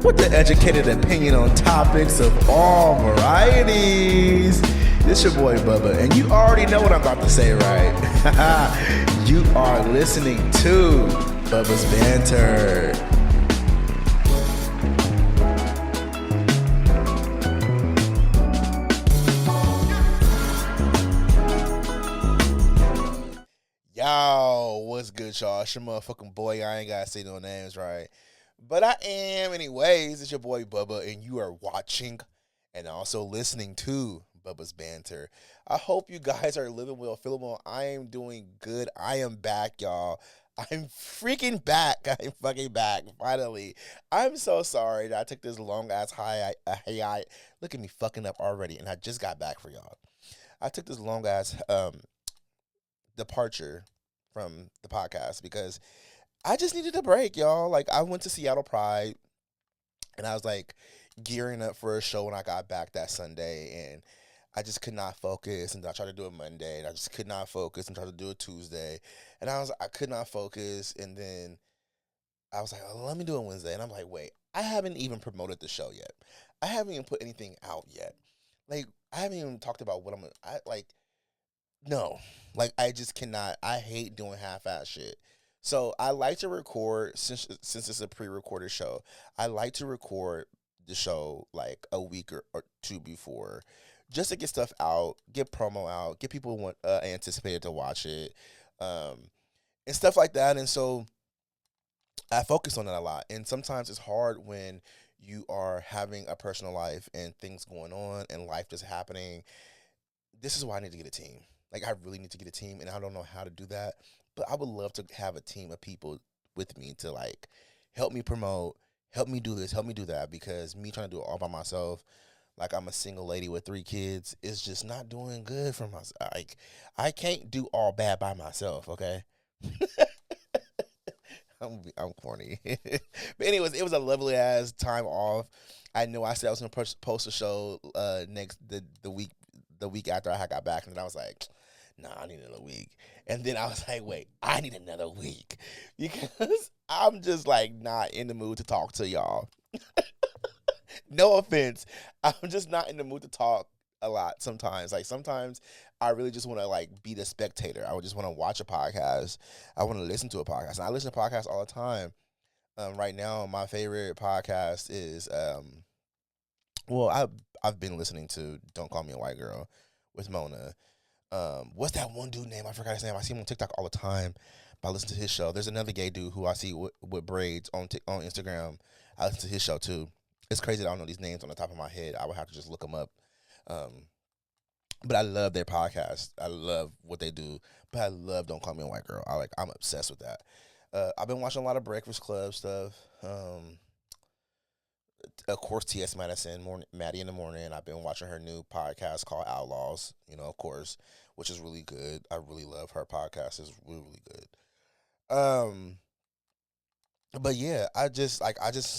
with the educated opinion on topics of all varieties. This your boy Bubba, and you already know what I'm about to say, right? You are listening to Bubba's Banter. Yo, what's good, y'all? It's your motherfucking boy. I ain't gotta say no names, right? But I am, anyways. It's your boy Bubba, and you are watching and also listening to Bubba's Banter. I hope you guys are living well, feeling well. I am doing good. I am back, y'all. I'm freaking back. I'm fucking back, finally. I'm so sorry that I took this long-ass hiatus. Look at me fucking up already, and I just got back for y'all. I took this long-ass departure from the podcast because I just needed a break, y'all. Like, I went to Seattle Pride, and I was, like, gearing up for a show when I got back that Sunday, and I just could not focus, and I tried to do it Monday, and I just could not focus, and tried to do it Tuesday, and I could not focus, and then I was like, oh, let me do it Wednesday, and I'm like, wait, I haven't even promoted the show yet. I haven't even put anything out yet. Like, I haven't even talked about what no. Like, I just cannot. I hate doing half-ass shit. So I like to record, since it's a pre-recorded show, I like to record the show like a week or two before, just to get stuff out, get promo out, get people anticipated to watch it, and stuff like that. And so I focus on that a lot. And sometimes it's hard when you are having a personal life and things going on and life just happening. This is why I need to get a team. Like, I really need to get a team, and I don't know how to do that. But I would love to have a team of people with me to, like, help me promote, help me do this, help me do that. Because me trying to do it all by myself, like, I'm a single lady with 3 kids, is just not doing good for myself. Like, I can't do all bad by myself, okay? I'm corny. But anyways, it was a lovely-ass time off. I know I said I was going to post a show the week after I got back, and then I was like, nah, I need another week. And then I was like, wait, I need another week. Because I'm just, like, not in the mood to talk to y'all. No offense. I'm just not in the mood to talk a lot sometimes. Like, sometimes I really just want to, like, be the spectator. I would just want to watch a podcast. I want to listen to a podcast. And I listen to podcasts all the time. Right now, my favorite podcast is, I've been listening to Don't Call Me a White Girl with Mona. What's that one dude name? I forgot his name. I see him on TikTok all the time. But I listen to his show. There's another gay dude who I see with braids on Instagram. I listen to his show too. It's crazy that I don't know these names on the top of my head. I would have to just look them up. But I love their podcast. I love what they do. But I love Don't Call Me a White Girl. I'm obsessed with that. I've been watching a lot of Breakfast Club stuff. Of course, T.S. Madison, Maddie in the Morning. I've been watching her new podcast called Outlaws, of course, which is really good. I really love her podcast. It's really, really good. But yeah, I just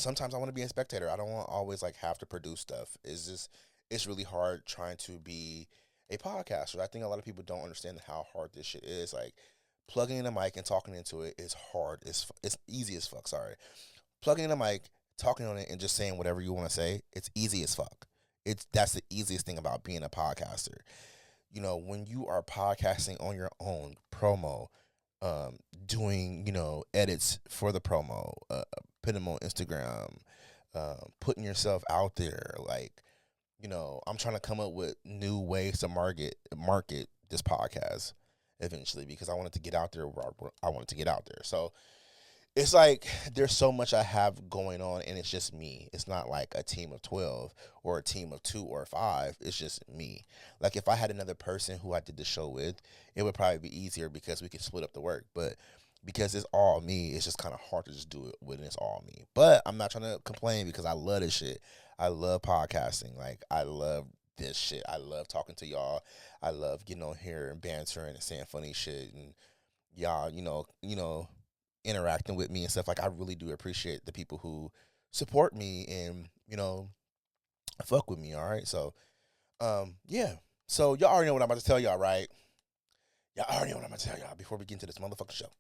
sometimes I want to be a spectator. I don't want to always have to produce stuff. It's really hard trying to be a podcaster. I think a lot of people don't understand how hard this shit is. Like, plugging in a mic and talking into it is hard. It's easy as fuck. Sorry, plugging in a mic, talking on it, and just saying whatever you want to say, it's easy as fuck. That's the easiest thing about being a podcaster. When you are podcasting on your own, promo, doing, edits for the promo, putting them on Instagram, putting yourself out there, I'm trying to come up with new ways to market this podcast eventually, because I want it to get out there where I want it to get out there. So it's like there's so much I have going on, and it's just me. It's not like a team of 12 or a team of 2 or 5. It's just me. Like, if I had another person who I did the show with, it would probably be easier because we could split up the work. But because it's all me, it's just kind of hard to just do it when it's all me. But I'm not trying to complain because I love this shit. I love podcasting. Like, I love this shit. I love talking to y'all. I love getting on here and bantering and saying funny shit, and y'all, interacting with me and stuff. Like, I really do appreciate the people who support me and, fuck with me, all right? So, yeah. So, y'all already know what I'm about to tell y'all, right? Y'all already know what I'm going to tell y'all before we get into this motherfucking show.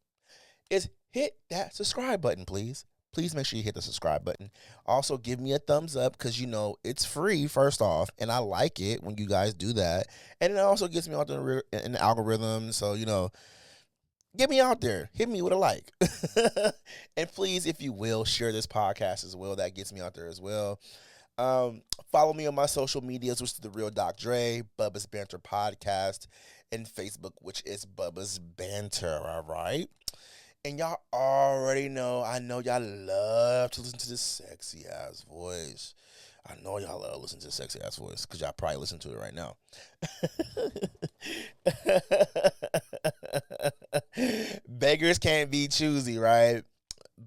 Is hit that subscribe button, please. please make sure you hit the subscribe button. Also, give me a thumbs up because it's free, first off, and I like it when you guys do that. And it also gets me out in the algorithm. So, get me out there. Hit me with a like. And please, if you will, share this podcast as well. That gets me out there as well. Follow me on my social medias, which is The Real Doc Dre, Bubba's Banter Podcast, and Facebook, which is Bubba's Banter, all right? And y'all already know, I know y'all love to listen to this sexy ass voice. I know y'all love listening to this sexy ass voice because y'all probably listen to it right now. Beggars can't be choosy, right?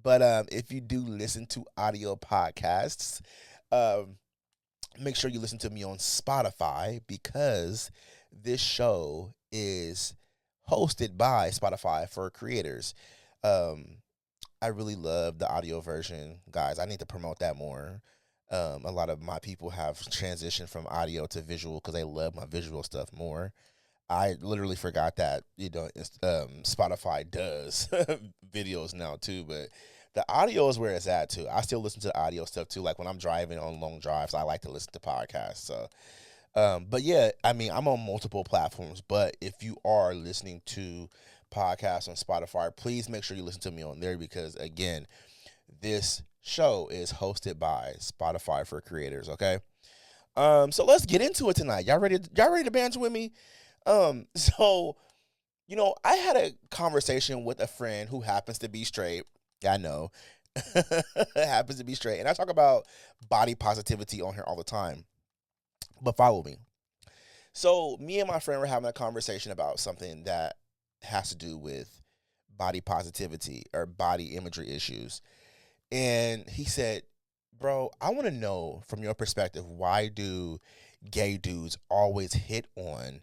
But if you do listen to audio podcasts, make sure you listen to me on Spotify because this show is hosted by Spotify for creators. I really love the audio version, guys. I need to promote that more. A lot of my people have transitioned from audio to visual because they love my visual stuff more. I literally forgot that Spotify does videos now too, but the audio is where it's at too. I still listen to the audio stuff too. Like when I'm driving on long drives, I like to listen to podcasts. So, but yeah, I mean, I'm on multiple platforms. But if you are listening to podcasts on Spotify, please make sure you listen to me on there because again, this show is hosted by Spotify for creators. Okay. So let's get into it tonight. Y'all ready? Y'all ready to banter with me? So, I had a conversation with a friend who happens to be straight. Yeah, I know. Happens to be straight. And I talk about body positivity on here all the time. But follow me. So, me and my friend were having a conversation about something that has to do with body positivity or body imagery issues. And he said, bro, I want to know from your perspective, why do gay dudes always hit on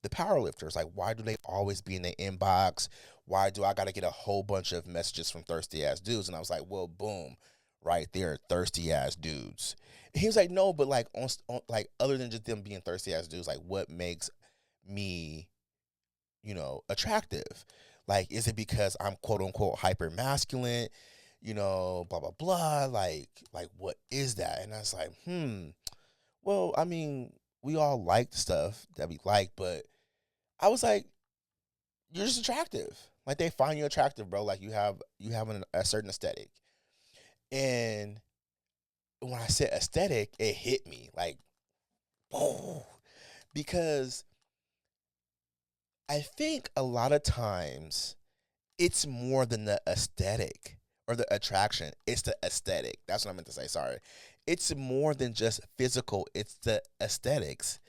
the powerlifters? Like, why do they always be in the inbox? Why do I got to get a whole bunch of messages from thirsty ass dudes? And I was like, well, boom, right there, thirsty ass dudes. And he was like, no, but like on like other than just them being thirsty ass dudes, like what makes me, attractive? Like, is it because I'm quote unquote hyper masculine? Blah blah blah. Like what is that? And I was like, well, I mean, we all like stuff that we like, but I was like, you're just attractive. Like they find you attractive, bro. Like you have a certain aesthetic. And when I said aesthetic, it hit me like, oh, because I think a lot of times it's more than the aesthetic or the attraction. It's the aesthetic. That's what I meant to say. Sorry. It's more than just physical. It's the aesthetics.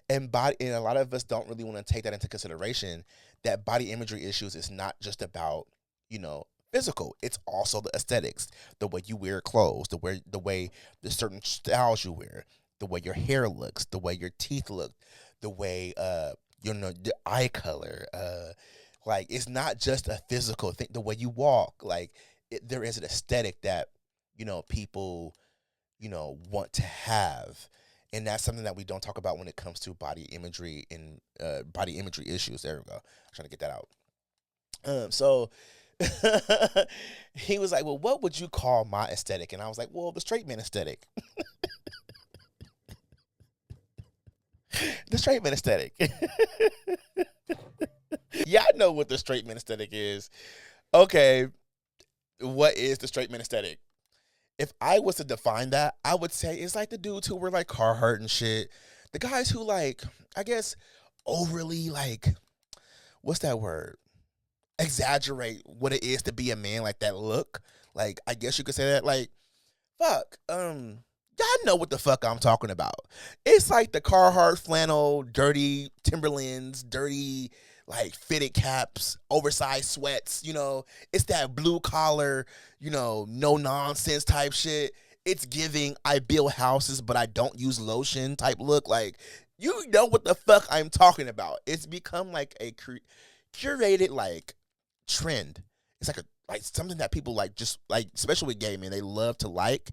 And a lot of us don't really want to take that into consideration, that body imagery issues is not just about, physical. It's also the aesthetics, the way you wear clothes, the way the certain styles you wear, the way your hair looks, the way your teeth look, the way the eye color. Like it's not just a physical thing. The way you walk, like there is an aesthetic that people want to have. And that's something that we don't talk about when it comes to body imagery and body imagery issues. There we go. I'm trying to get that out. So he was like, well, what would you call my aesthetic? And I was like, well, the straight man aesthetic. The straight man aesthetic. Yeah, I know what the straight man aesthetic is. Okay, what is the straight man aesthetic? If I was to define that, I would say it's like the dudes who were like Carhartt and shit. The guys who like, I guess, overly like, what's that word? Exaggerate what it is to be a man, like that look. Like, I guess you could say that. Like, fuck. Y'all know what the fuck I'm talking about. It's like the Carhartt flannel, dirty Timberlands, dirty like fitted caps, oversized sweats, it's that blue collar, no nonsense type shit. It's giving I build houses but I don't use lotion type look. Like, you know what the fuck I'm talking about. It's become like a curated like trend. It's like something that people like, just like, especially with gay men, they love to like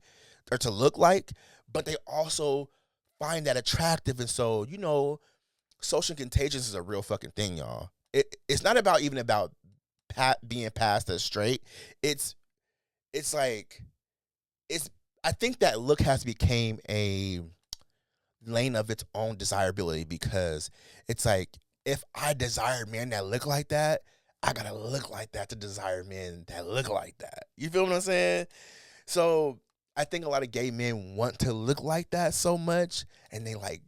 or to look like, but they also find that attractive. And so, social contagious is a real fucking thing, y'all. It's not about even about being passed as straight. It's it's like it's I think that look has became a lane of its own desirability, because it's like, if I desire men that look like that, I gotta look like that to desire men that look like that. You feel what I'm saying? So I think a lot of gay men want to look like that so much, and they like,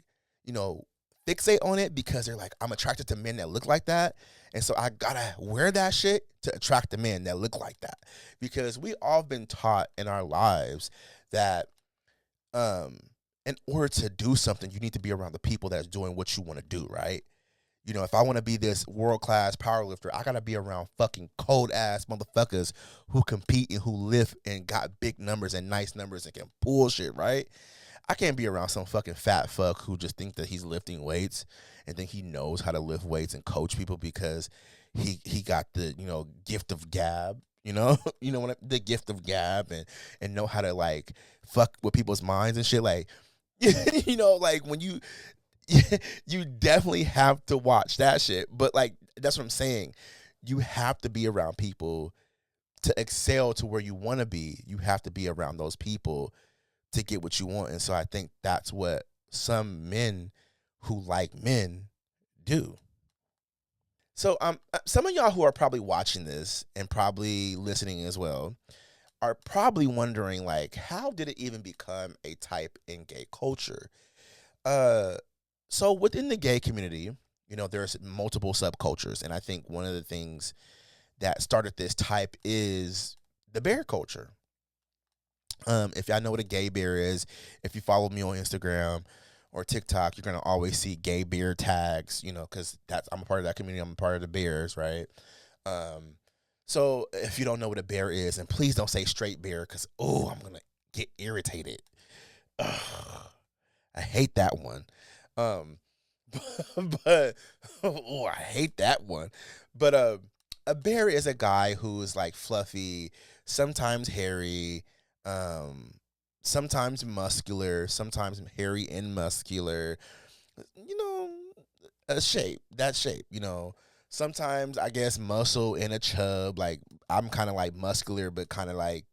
you know, fixate on it because they're like, I'm attracted to men that look like that. And so I gotta wear that shit to attract the men that look like that. Because we all been taught in our lives that um in order to do something, you need to be around the people that's doing what you want to do, right? You know, if I want to be this world class power lifter, I gotta be around fucking cold ass motherfuckers who compete and who lift and got big numbers and nice numbers and can pull shit, right? I can't be around some fucking fat fuck who just think that he's lifting weights and think he knows how to lift weights and coach people because he got the, you know, gift of gab, you know, the gift of gab, and know how to like fuck with people's minds and shit, like you know, like when you you definitely have to watch that shit. But like, that's what I'm saying. You have to be around people to excel to where you want to be. You have to be around those people to get what you want. And so I think that's what some men who like men do. So some of y'all who are probably watching this and probably listening as well are probably wondering, like, how did it even become a type in gay culture? So within the gay community, you know, there's multiple subcultures, and I think one of the things that started this type is the bear culture. If y'all know what a gay bear is, if you follow me on Instagram or TikTok, you're gonna always see gay bear tags, you know, because I'm a part of that community. I'm a part of the bears, right? So if you don't know what a bear is, and please don't say straight bear, because I'm gonna get irritated. Ugh, I hate that one. Um, but I hate that one. But a bear is a guy who's like fluffy, sometimes hairy, sometimes muscular, sometimes hairy and muscular. You know, that shape. You know, sometimes I guess muscle and a chub. Like I'm kind of like muscular, but kind of like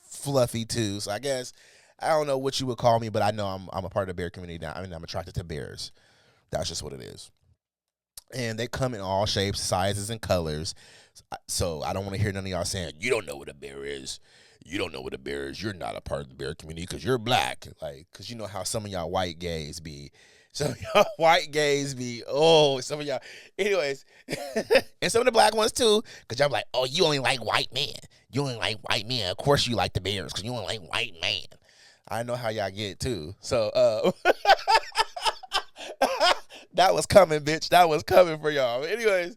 fluffy too. So I guess I don't know what you would call me, but I know I'm a part of the bear community now. I mean, I'm attracted to bears. That's just what it is. And they come in all shapes, sizes, and colors. So I don't want to hear none of y'all saying, you don't know what a bear is. You don't know what a bear is. You're not a part of the bear community because you're black. Like, because you know how some of y'all white gays be. Some of y'all white gays be, some of y'all. Anyways, and some of the black ones too, because y'all be like, oh, you only like white men. You only like white men. Of course you like the bears because you only like white man. I know how y'all get too. So, that was coming, bitch. That was coming for y'all. Anyways,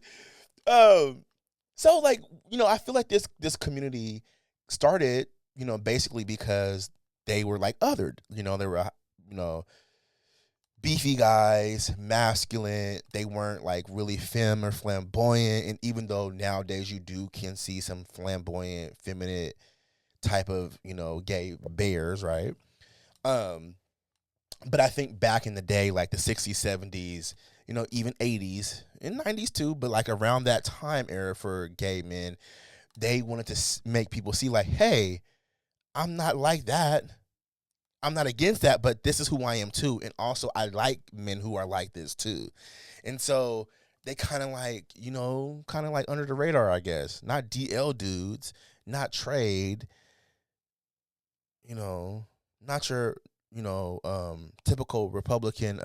so like, you know, I feel like this community started, you know, basically because they were like othered. You know, they were, you know, beefy guys, masculine. They weren't like really femme or flamboyant. And even though nowadays you can see some flamboyant, feminine type of, you know, gay bears, right? But I think back in the day, like the 60s, 70s, you know, even 80s and 90s too, but like around that time era for gay men, they wanted to make people see like, hey, I'm not like that. I'm not against that, but this is who I am too. And also I like men who are like this too. And so they kind of like, you know, kind of like under the radar, I guess. Not DL dudes, not trade, you know, not your, you know, typical Republican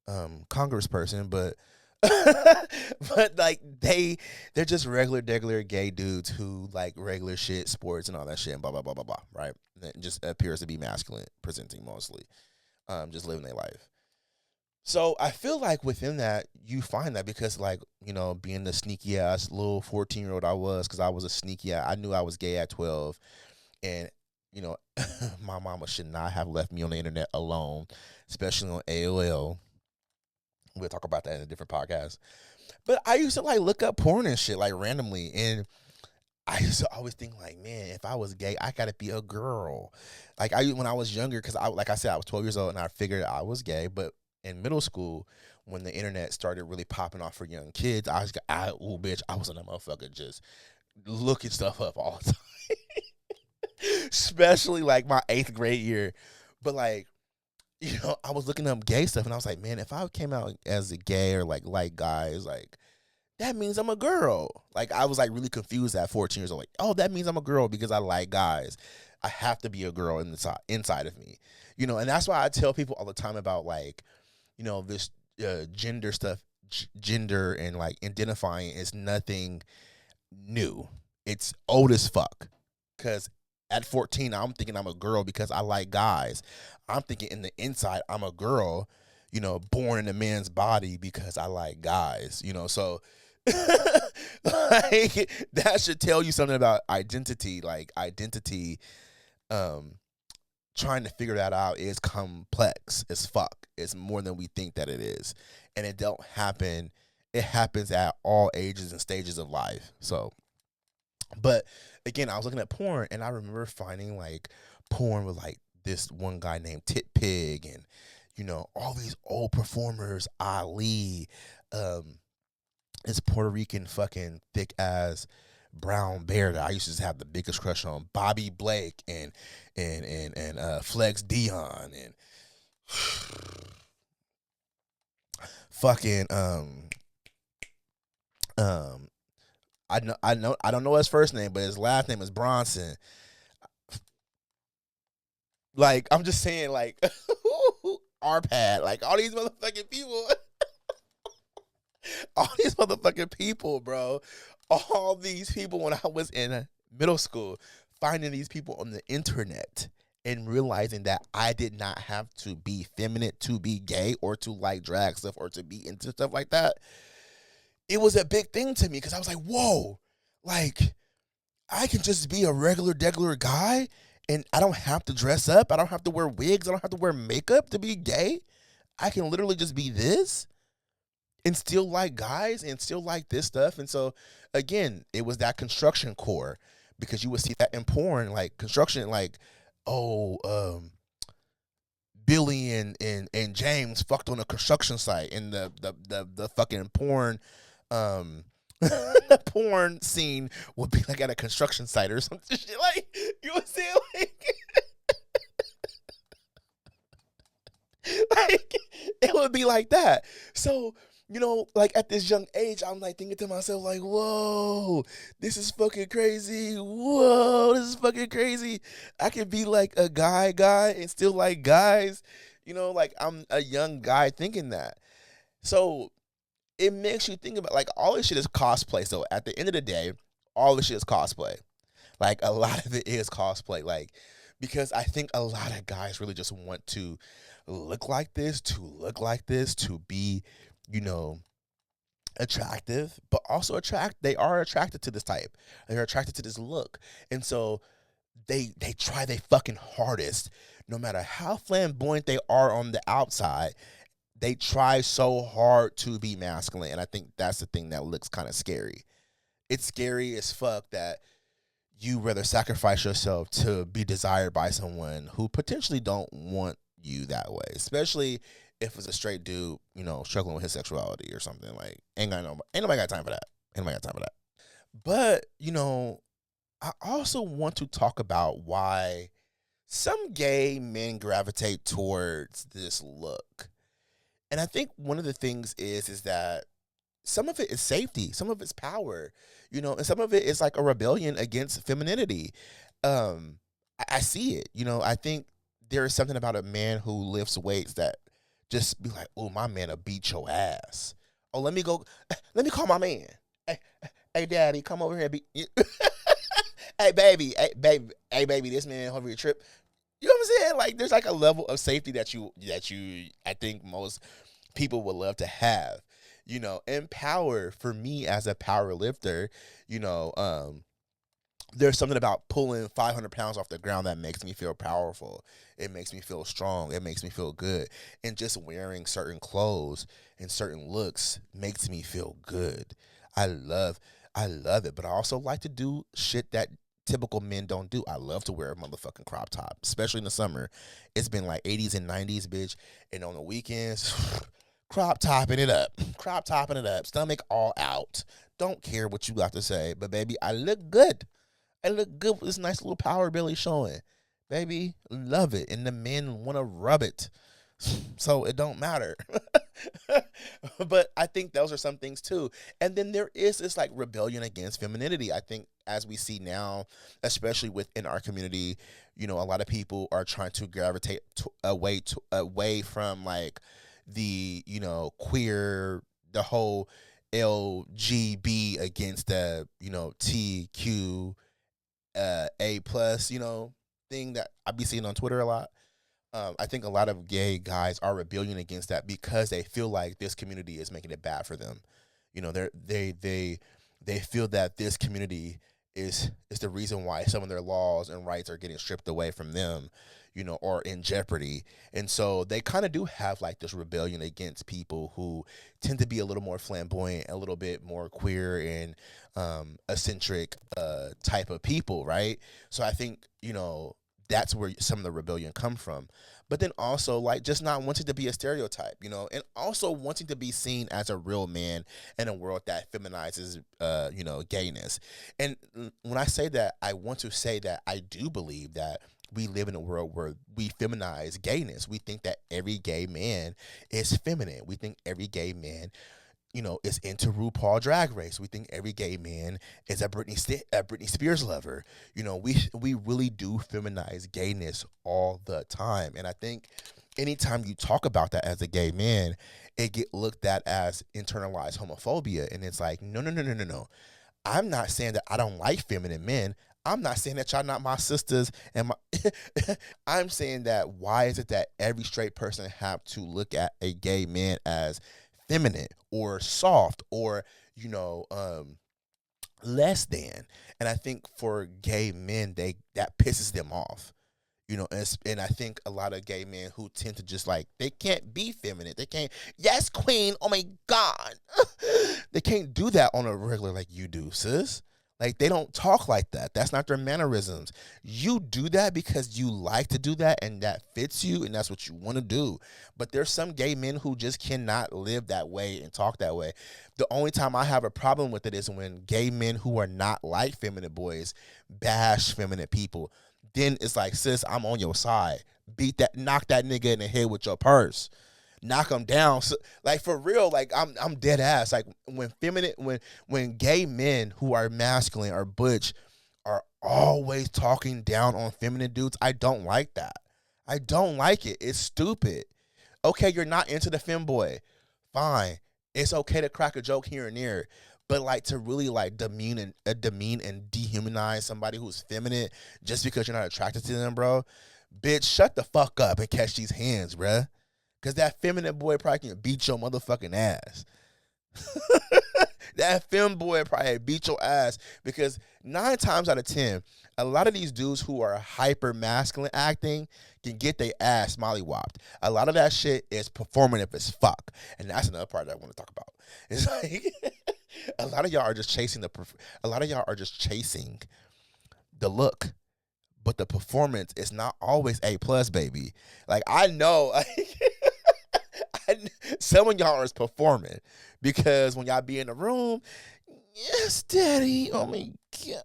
congressperson, but but like they're just regular gay dudes who like regular shit, sports and all that shit, and blah blah blah blah blah, right? And it just appears to be masculine presenting mostly, just living their life. So I feel like within that you find that because like, you know, being the sneaky ass little 14-year-old I was, because I was a sneaky, I knew I was gay at 12, and you know, my mama should not have left me on the internet alone, especially on AOL. We'll talk about that in a different podcast. But I used to like look up porn and shit like randomly, and I used to always think like, man, if I was gay, I gotta be a girl. Like when I was younger, because like I said, I was 12 years old and I figured I was gay. But in middle school, when the internet started really popping off for young kids, bitch, I was on that motherfucker just looking stuff up all the time. especially like my 8th grade year. But like, I was looking up gay stuff and I was like, man, if I came out as a gay or like guys, like that means I'm a girl. Like I was like really confused at 14 years old. Like, oh, that means I'm a girl because I like guys. I have to be a girl inside of me. And that's why I tell people all the time about like, this gender stuff, gender and like identifying is nothing new. It's old as fuck. Because at 14, I'm thinking I'm a girl because I like guys. I'm thinking in the inside, I'm a girl, born in a man's body because I like guys, so like that should tell you something about identity. Like identity, trying to figure that out is complex as fuck. It's more than we think that it is. And it don't happen. It happens at all ages and stages of life. So, but again, I was looking at porn and I remember finding like porn with like this one guy named Tit Pig and, all these old performers, Ali, this Puerto Rican fucking thick ass brown bear that I used to just have the biggest crush on, Bobby Blake and Flex Dion and fucking I don't know his first name, but his last name is Bronson. Like I'm just saying, like Arpad, like all these motherfucking people. All these motherfucking people, bro. All these people when I was in middle school, finding these people on the internet and realizing that I did not have to be feminine to be gay or to like drag stuff or to be into stuff like that. It was a big thing to me because I was like, whoa, like I can just be a regular guy and I don't have to dress up. I don't have to wear wigs. I don't have to wear makeup to be gay. I can literally just be this. And still like guys and still like this stuff. And so, again, it was that construction core because you would see that in porn, like construction, like, Billy and James fucked on a construction site and the fucking porn, the porn scene would be like at a construction site or something shit. Like, you would see like, like, it would be like that. So, like at this young age, I'm like thinking to myself, like, whoa, this is fucking crazy. Whoa, this is fucking crazy. I could be like a guy and still like guys, like I'm a young guy thinking that. So it makes you think about like all this shit is cosplay. So at the end of the day, all this shit is cosplay. Like a lot of it is cosplay. Like, because I think a lot of guys really just want to look like this, to be, attractive, but also they are attracted to this type. They're attracted to this look. And so they try their fucking hardest, no matter how flamboyant they are on the outside, they try so hard to be masculine. And I think that's the thing that looks kind of scary. It's scary as fuck that you rather sacrifice yourself to be desired by someone who potentially don't want you that way, especially if it's a straight dude, struggling with his sexuality or something. Like, ain't nobody got time for that. But, I also want to talk about why some gay men gravitate towards this look. And I think one of the things is that some of it is safety, some of it's power, and some of it is like a rebellion against femininity. I see it, I think there is something about a man who lifts weights that just be like, oh, my man will beat your ass. Oh, let me call my man. Hey, daddy, come over here and beat you. Hey, baby, this man over your trip. You know what I'm saying? Like, there's like a level of safety that you, I think most people would love to have, and power. For me as a power lifter, there's something about pulling 500 pounds off the ground that makes me feel powerful. It makes me feel strong. It makes me feel good. And just wearing certain clothes and certain looks makes me feel good. I love it. But I also like to do shit that typical men don't do. I love to wear a motherfucking crop top, especially in the summer. It's been like 80s and 90s, bitch. And on the weekends, crop topping it up, stomach all out. Don't care what you got to say, but baby, I look good. I look good with this nice little power belly showing. Baby, love it. And the men want to rub it. So it don't matter. But I think those are some things too. And then there is this like rebellion against femininity. I think as we see now, especially within our community, a lot of people are trying to gravitate away from like the, queer, the whole LGB against the, TQ A plus, thing that I be seeing on Twitter a lot. I think a lot of gay guys are rebelling against that because they feel like this community is making it bad for them. They feel that this community is the reason why some of their laws and rights are getting stripped away from them, or in jeopardy. And so they kind of do have like this rebellion against people who tend to be a little more flamboyant, a little bit more queer and eccentric type of people, right? So I think, that's where some of the rebellion come from. But then also like just not wanting to be a stereotype, and also wanting to be seen as a real man in a world that feminizes, gayness. And when I say that, I want to say that I do believe that we live in a world where we feminize gayness. We think that every gay man is feminine. We think every gay man, is into RuPaul Drag Race. We think every gay man is a Britney Spears lover. We really do feminize gayness all the time. And I think anytime you talk about that as a gay man, it get looked at as internalized homophobia. And it's like, no. I'm not saying that I don't like feminine men. I'm not saying that y'all not my sisters and my I'm saying that why is it that every straight person have to look at a gay man as feminine or soft or less than? And I think for gay men that pisses them off, and I think a lot of gay men who tend to just like, they can't be feminine, they can't, yes queen, oh my god, they can't do that on a regular like you do, sis. Like, they don't talk like that. That's not their mannerisms. You do that because you like to do that and that fits you and that's what you want to do. But there's some gay men who just cannot live that way and talk that way. The only time I have a problem with it is when gay men who are not like feminine boys bash feminine people. Then it's like, sis, I'm on your side. Knock that nigga in the head with your purse. Knock them down. So, like, for real, like, I'm dead ass. Like, when gay men who are masculine or butch are always talking down on feminine dudes, I don't like that. I don't like it. It's stupid. Okay, you're not into the femboy. Fine. It's okay to crack a joke here and there. But like, to really like demean and dehumanize somebody who's feminine just because you're not attracted to them, bro. Bitch, shut the fuck up and catch these hands, bruh. Because that feminine boy probably can beat your motherfucking ass. That femboy probably beat your ass. Because 9 times out of 10, a lot of these dudes who are hyper masculine acting can get their ass mollywopped. A lot of that shit is performative as fuck. And that's another part that I want to talk about. It's like a lot of y'all are just chasing the look. But the performance is not always A plus, baby. Like, I know, some of y'all is performing because when y'all be in the room, yes, daddy, oh my god.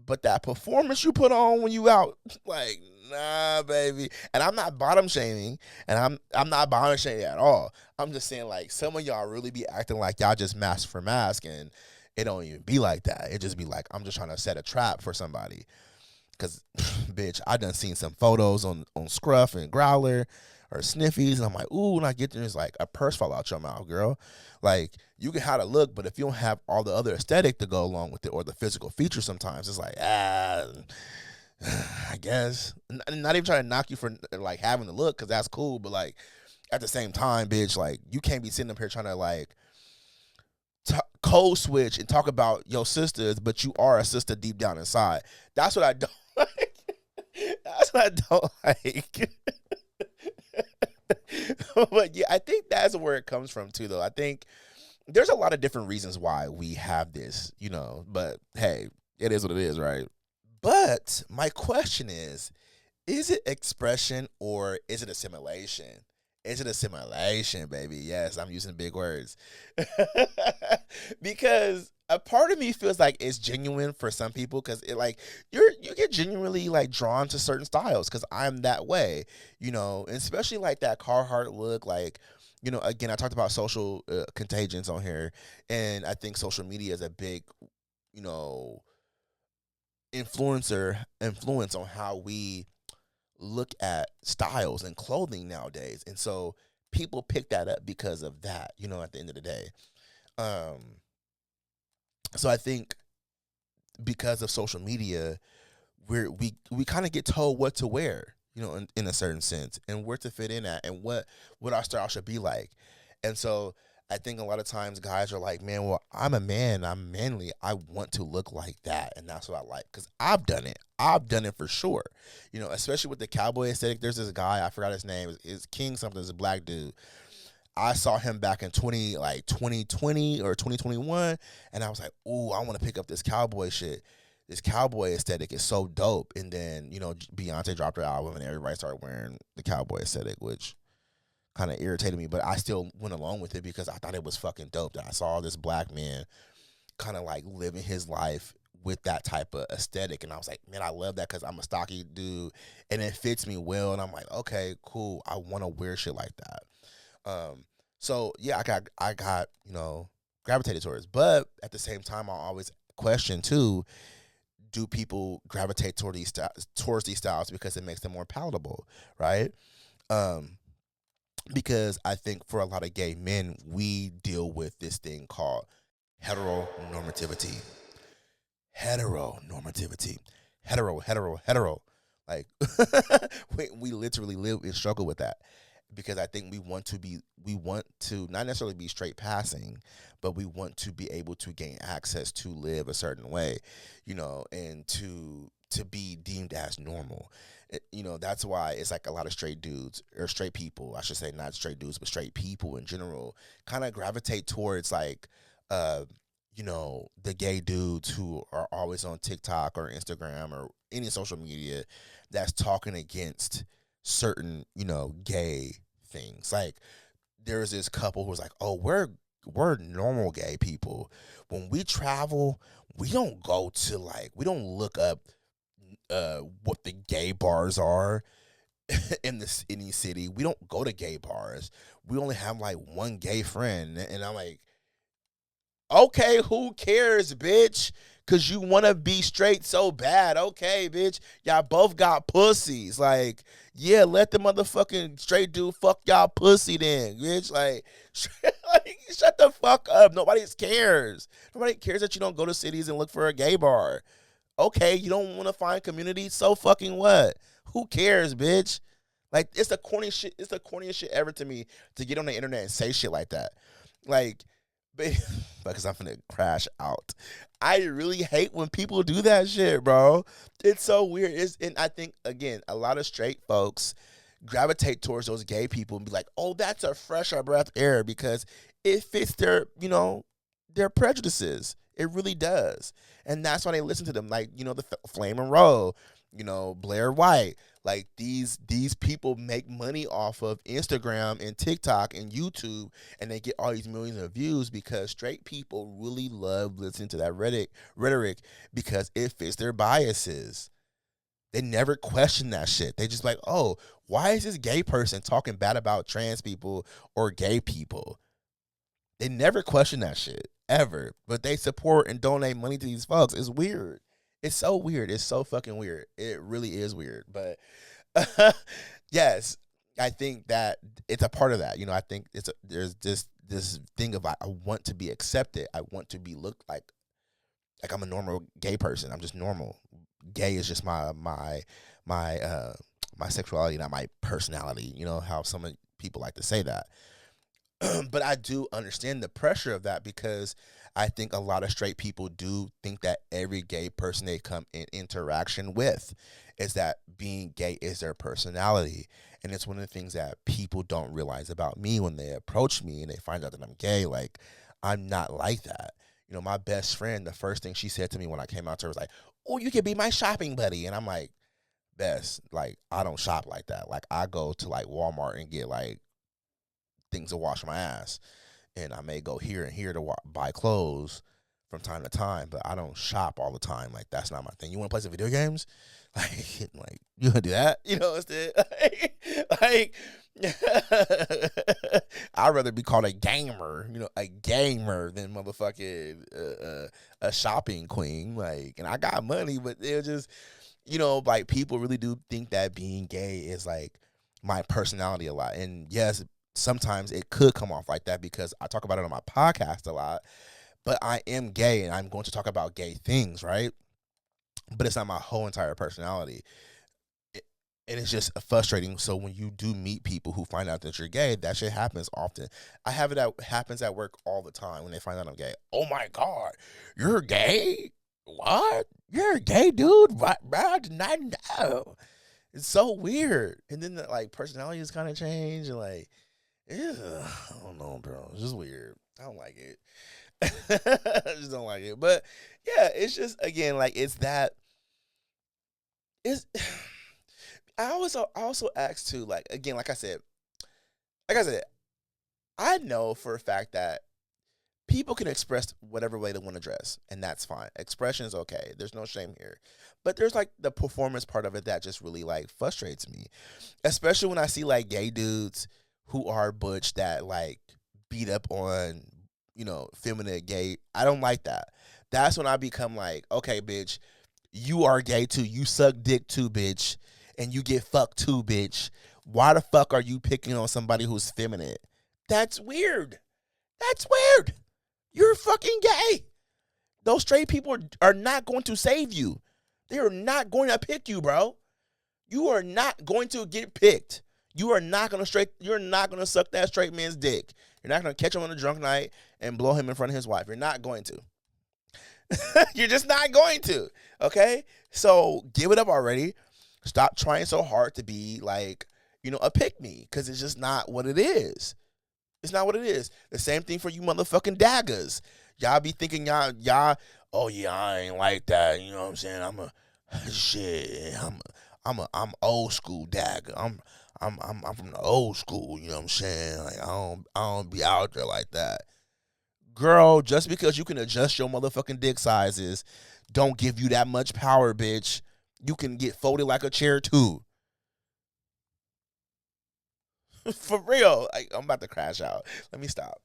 But that performance you put on when you out, like, nah, baby. And I'm not bottom shaming, and I'm not bottom shaming at all. I'm just saying, like, some of y'all really be acting like y'all just mask for mask, and it don't even be like that. It just be like, I'm just trying to set a trap for somebody. Because, bitch, I done seen some photos on Scruff and Growler or Sniffies, and I'm like, ooh, when I get there, it's like a purse fall out your mouth, girl. Like, you can have a look, but if you don't have all the other aesthetic to go along with it or the physical features sometimes, it's like, I guess. Not even trying to knock you for, like, having the look, because that's cool, but, like, at the same time, bitch, like, you can't be sitting up here trying to, like, code switch and talk about your sisters, but you are a sister deep down inside. That's what I don't like. That's what I don't like. But yeah, I think that's where it comes from too, though. I think there's a lot of different reasons why we have this, but hey, it is what it is, right? But my question is it expression or is it assimilation? Is it assimilation, baby? Yes, I'm using big words. Because a part of me feels like it's genuine for some people because it like you get genuinely like drawn to certain styles because I'm that way, and especially like that Carhartt look, like again I talked about social contagions on here, and I think social media is a big you know influence on how we look at styles and clothing nowadays, and so people pick that up because of that, at the end of the day. um so I think because of social media, we kind of get told what to wear, in a certain sense, and where to fit in at, and what our style should be like. And so I think a lot of times guys are like, man, well, I'm a man, I'm manly, I want to look like that, and that's what I like because I've done it for sure. Especially with the cowboy aesthetic. There's this guy, I forgot his name, is King something, is a black dude. I saw him back in 2020 or 2021, and I was like, "Ooh, I want to pick up this cowboy shit. This cowboy aesthetic is so dope." And then Beyonce dropped her album, and everybody started wearing the cowboy aesthetic, which kind of irritated me. But I still went along with it because I thought it was fucking dope. That I saw this black man kind of like living his life with that type of aesthetic, and I was like, man, I love that because I'm a stocky dude, and it fits me well. And I'm like, okay, cool. I want to wear shit like that. So yeah, I got gravitated towards, but at the same time, I always question too: do people gravitate towards these styles because it makes them more palatable, right? Um, because I think for a lot of gay men, we deal with this thing called heteronormativity. Heteronormativity. Hetero. Like we literally live and struggle with that because I think we want to not necessarily be straight passing, but we want to be able to gain access to live a certain way, and to be deemed as normal. That's why it's like a lot of straight dudes, or straight people, I should say, not straight dudes, but straight people in general, kind of gravitate towards like, the gay dudes who are always on TikTok or Instagram or any social media that's talking against certain, gay things. Like there's this couple who was like, "Oh, we're normal gay people. When we travel, we don't go to we don't look up what the gay bars are in any city. We don't go to gay bars. We only have like one gay friend." And I'm like, okay, who cares, bitch? Cause you wanna be straight so bad. Okay, bitch. Y'all both got pussies. Like, yeah, let the motherfucking straight dude fuck y'all pussy then, bitch. Like, shut the fuck up. Nobody cares. Nobody cares that you don't go to cities and look for a gay bar. Okay, you don't want to find community, so fucking what? Who cares, bitch? Like, it's the corny shit. It's the corniest shit ever to me to get on the internet and say shit like that. Like, because I'm gonna crash out. I really hate when people do that shit, bro. It's so weird. And I think again, a lot of straight folks gravitate towards those gay people and be like, "Oh, that's a fresher breath air," because it fits their prejudices. It really does, and that's why they listen to them. Like the Flame and Roll, Blair White. Like these people make money off of Instagram and TikTok and YouTube, and they get all these millions of views because straight people really love listening to that rhetoric because it fits their biases. They never question that shit. They just like, "Oh, why is this gay person talking bad about trans people or gay people?" They never question that shit ever, but they support and donate money to these folks. It's weird. It's so weird. It's so fucking weird. It really is weird. But yes, I think that it's a part of that. I think there's this thing of I want to be accepted. I want to be looked like I'm a normal gay person. I'm just normal. Gay is just my sexuality, not my personality. How some people like to say that. But I do understand the pressure of that because I think a lot of straight people do think that every gay person they come in interaction with is that being gay is their personality. And it's one of the things that people don't realize about me when they approach me and they find out that I'm gay. Like, I'm not like that. My best friend, the first thing she said to me when I came out to her was like, "Oh, you could be my shopping buddy." And I'm like, "Best, like, I don't shop like that. Like, I go to like Walmart and get like things to wash my ass, and I may go here and here to buy clothes from time to time, but I don't shop all the time. Like, that's not my thing. You want to play some video games? Like you want to do that? Instead, like I'd rather be called a gamer, a gamer than motherfucking a shopping queen. Like, and I got money, but they're just, like, people really do think that being gay is like my personality a lot. And yes, sometimes it could come off like that because I talk about it on my podcast a lot. But I am gay, and I'm going to talk about gay things, right? But it's not my whole entire personality. And it's just frustrating. So when you do meet people who find out that you're gay, that shit happens often. I have it that happens at work all the time when they find out I'm gay. Oh my God, you're gay? What? You're a gay dude? What? I did not know. It's so weird. And then the personalities kind of change, and I don't know, bro. It's just weird. I don't like it. I just don't like it. But yeah, it's just, again, it's that. It's I also ask too, again, like I said, I know for a fact that people can express whatever way they want to dress, and that's fine. Expression is okay. There's no shame here. But there's the performance part of it that just really frustrates me. Especially when I see gay dudes who are butch that beat up on, feminine gay. I don't like that. That's when I become okay, bitch, you are gay too. You suck dick too, bitch. And you get fucked too, bitch. Why the fuck are you picking on somebody who's feminine? That's weird. That's weird. You're fucking gay. Those straight people are not going to save you. They are not going to pick you, bro. You are not going to get picked. You're not going to suck that straight man's dick. You're not going to catch him on a drunk night and blow him in front of his wife. You're not going to. You're just not going to. Okay? So give it up already. Stop trying so hard to be a pick-me, because it's just not what it is. It's not what it is. The same thing for you motherfucking daggers. Y'all be thinking y'all, oh yeah, I ain't like that. You know what I'm saying? I'm old school dagger. I'm from the old school. You know what I'm saying? I don't be out there like that. Girl, just because you can adjust your motherfucking dick sizes, don't give you that much power, bitch. You can get folded like a chair too. For real. I'm about to crash out. Let me stop.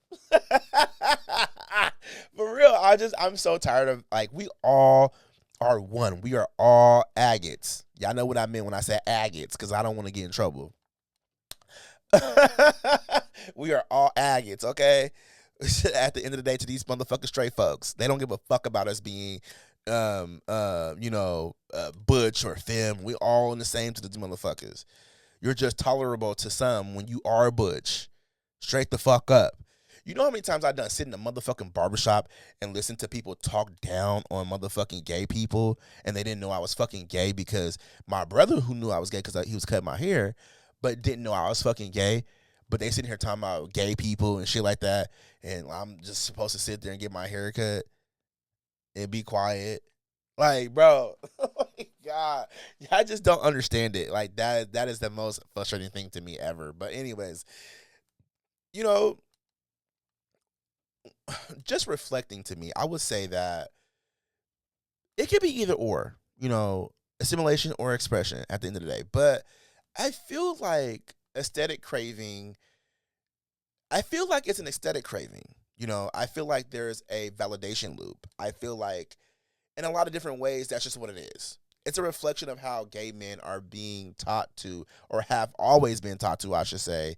For real, I'm so tired of, we all are one. We are all agates. Y'all know what I meant when I said agates, because I don't want to get in trouble. We are all agates, okay? At the end of the day, to these motherfucking straight folks, they don't give a fuck about us being butch or femme. We all in the same to the motherfuckers. You're just tolerable to some when you are butch. Straight the fuck up. You know how many times I've done sit in a motherfucking barbershop and listen to people talk down on motherfucking gay people, and they didn't know I was fucking gay because my brother, who knew I was gay because he was cutting my hair, but didn't know I was fucking gay, but they sitting here talking about gay people and shit like that, and I'm just supposed to sit there and get my hair cut and be quiet. Bro, oh my God, I just don't understand it. That is the most frustrating thing to me ever. But anyways, just reflecting, to me, I would say that it could be either or, assimilation or expression at the end of the day. But I feel like aesthetic craving, I feel like it's an aesthetic craving. I feel like there's a validation loop. I feel like in a lot of different ways, that's just what it is. It's a reflection of how gay men are being taught to, or have always been taught to, I should say,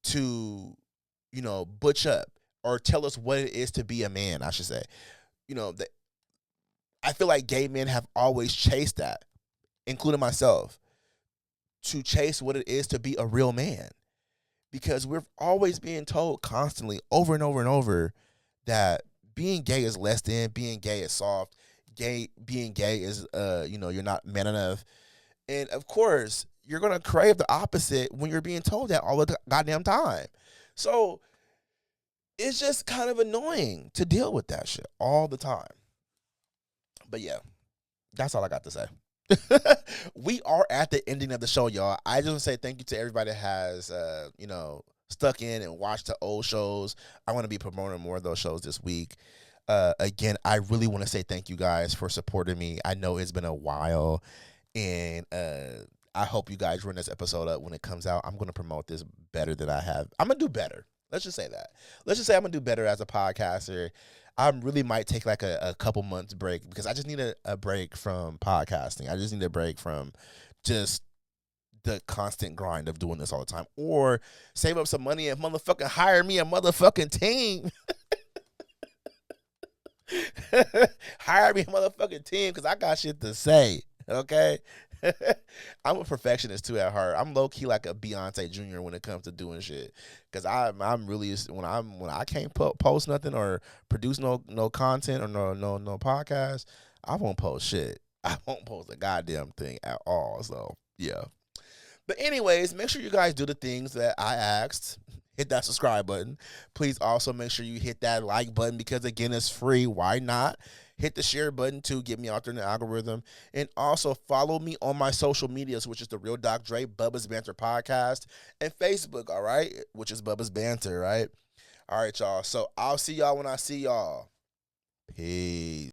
to, butch up, or tell us what it is to be a man, I should say. I feel like gay men have always chased that, including myself, to chase what it is to be a real man. Because we're always being told constantly, over and over and over, that being gay is less than, being gay is soft, being gay is, you're not man enough. And of course, you're going to crave the opposite when you're being told that all the goddamn time. So it's just kind of annoying to deal with that shit all the time. But yeah, that's all I got to say. We are at the ending of the show, y'all. I just want to say thank you to everybody that has, stuck in and watched the old shows. I want to be promoting more of those shows this week. Again, I really want to say thank you guys for supporting me. I know it's been a while, and I hope you guys run this episode up when it comes out. I'm gonna promote this better than I have. I'm gonna do better. Let's just say that. Let's just say I'm gonna do better as a podcaster. I really might take like a couple months break because I just need a break from podcasting. I just need a break from just the constant grind of doing this all the time, or save up some money and motherfucking hire me a motherfucking team. Hire me a motherfucking team because I got shit to say. Okay. I'm a perfectionist too at heart. I'm low key like a Beyonce Jr. when it comes to doing shit. Cause I'm really when I can't post nothing or produce no content or no podcast, I won't post shit. I won't post a goddamn thing at all. So yeah. But anyways, make sure you guys do the things that I asked. Hit that subscribe button. Please also make sure you hit that like button because again, it's free. Why not? Hit the share button too. Get me out there in the algorithm. And also follow me on my social medias, which is the Real Doc Dre, Bubba's Banter Podcast, and Facebook, all right? Which is Bubba's Banter, right? All right, y'all. So I'll see y'all when I see y'all. Peace.